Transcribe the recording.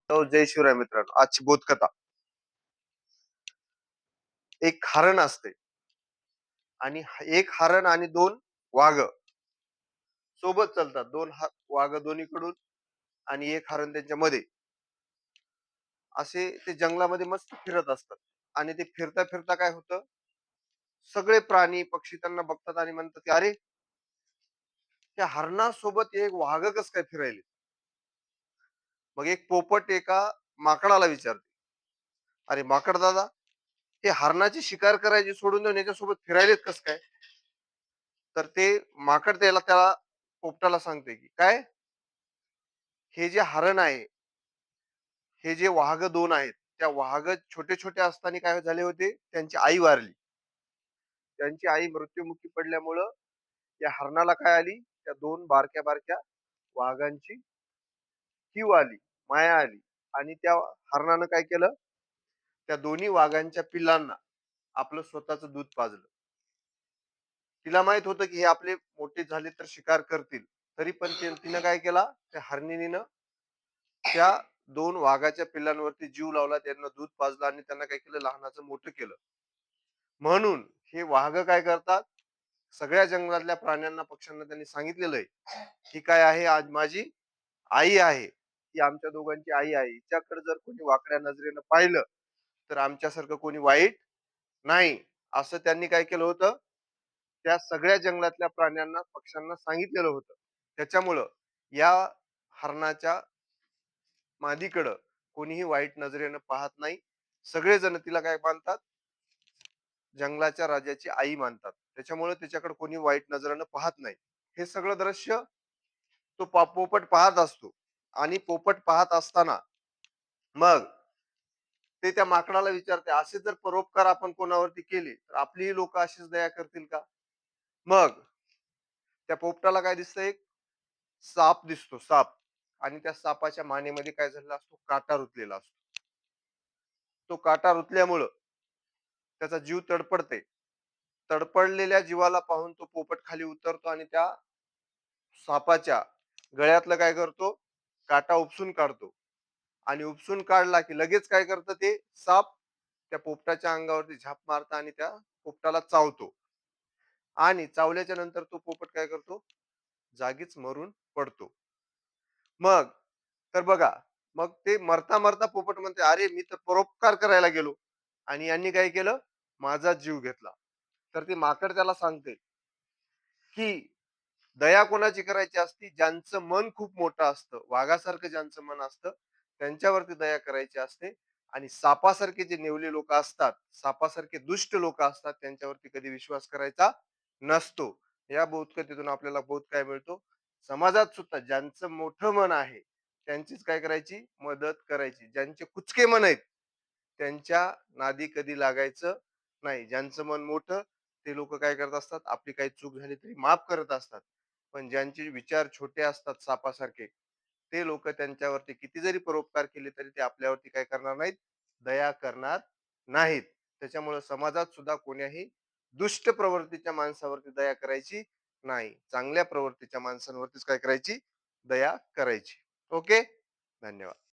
जय शिवराय मित्रांनो. आजची बोधकथा. एक हरण असते आणि एक हरण आणि दोन वाघ सोबत चालतात. वाघ दोन्हीकडून आणि एक हरण त्यांच्यामध्ये. असे ते जंगलामध्ये मस्त फिरत असतात आणि ते फिरता फिरता काय होतं, सगळे प्राणी पक्षी त्यांना बघतात आणि म्हणतात की अरे, त्या हरणासोबत एक वाघ कस काय फिरायले. मग एक पोपट एका माकडाला विचारते, अरे माकड दादा, ते हरणाची शिकार करायची सोडून देऊन याच्यासोबत फिरायलेत कस काय. तर ते माकड त्याला पोपटाला सांगते की काय, हे जे हरण आहे, हे जे वाघ दोन आहेत, त्या वाघ छोटे छोटे असताना काय झाले होते, त्यांची आई वारली. त्यांची आई मृत्युमुखी पडल्यामुळं त्या हरणाला काय आली, त्या दोन बारक्या बारक्या वाघांची कीव आली, माया आली. आणि त्या हरणानं काय केलं, त्या दोन्ही वाघांच्या पिल्लांना आपलं स्वतःचं दूध पाजलं. तिला माहित होतं की हे आपले मोठे झाले तर शिकार करतील. तरी पण तिनं काय केला, त्या हरणीनं त्या दोन वाघाच्या पिल्लांवरती जीव लावला, त्यांना दूध पाजलं आणि त्यांना काय केलं, लहानाचं मोठं केलं. म्हणून हे वाघ काय करतात, सगळ्या जंगलातल्या प्राण्यांना पक्ष्यांना त्यांनी सांगितलेलं आहे, ही काय आहे, आज माझी आई आहे, ती आमच्या दोघांची आई आहे. हिच्याकडे जर कोणी वाकड्या नजरेनं पाहिलं तर आमच्यासारखं कोणी वाईट नाही. असं त्यांनी काय केलं होतं, त्या सगळ्या जंगलातल्या प्राण्यांना पक्ष्यांना सांगितलेलं होतं. त्याच्यामुळं या हरणाच्या मादीकडं कोणीही वाईट नजरेनं पाहत नाही. सगळेजण तिला काय मानतात, जंगलाच्या राजाची आई मानतात. त्याच्यामुळे त्याच्याकडे कोणी वाईट नजरेनं पाहत नाही. हे सगळं दृश्य तो पोपट पाहत असतो. आणि पोपट पाहत असताना मग ते त्या माकडाला विचारते, असे जर परोपकार आपण कोणावरती केले तर आपलीही लोक अशीच दया करतील का. मग त्या पोपटाला काय दिसतं, एक साप दिसतो, साप. आणि त्या सापाच्या मानेमध्ये काय झालेला असतो, काटा रुतलेला असतो. तो काटा रुतल्यामुळं त्याचा जीव तडपडते. तडपडलेल्या जीवाला पाहून तो पोपट खाली उतरतो आणि त्या सापाच्या गळ्यातलं काय करतो, काटा उपसून काढतो. आणि उपसून काढला की लगेच काय करतं, ते साप त्या पोपटाच्या अंगावरती झाप मारतं आणि त्या पोपटाला चावतो. आणि चावल्याच्या नंतर तो पोपट काय करतो, जागीच मरून पडतो. मग तर बघा, मग ते मरता मरता पोपट म्हणते, अरे मी तर परोपकार करायला गेलो आणि यांनी काय केलं, माझा जीव घेतला. तर ते माकड त्याला सांगते की दया कोणाची करायची असती, ज्यांचं मन खूप मोठं असतं, वाघासारखं ज्यांचं मन असतं, त्यांच्यावरती दया करायची असते. आणि सापासारखे जे नेवले लोक असतात, सापासारखे दुष्ट लोक असतात, त्यांच्यावरती कधी विश्वास करायचा नसतो. या बोधकथेतून आपल्याला बोध काय मिळतो, समाजात सुद्धा ज्यांचं मोठं मन आहे त्यांचीच काय करायची, मदत करायची. ज्यांचे कुचके मन आहेत त्यांच्या नादी कधी लागायचं नाही. ज्यांचं मन मोठं, ते लोक काय करत असतात, आपली काही चूक झाली तरी माफ करत असतात. पण ज्यांचे विचार छोटे असतात सापासारखे, ते लोक त्यांच्यावरती किती जरी परोपकार केले तरी ते आपल्यावरती काय करणार नाहीत, दया करणार नाहीत. त्याच्यामुळे समाजात सुद्धा कोण्याही दुष्ट प्रवृत्तीच्या माणसावरती दया करायची नाही, चांगल्या प्रवृत्तीच्या माणसांवरतीच काय करायची, दया करायची. ओके. धन्यवाद.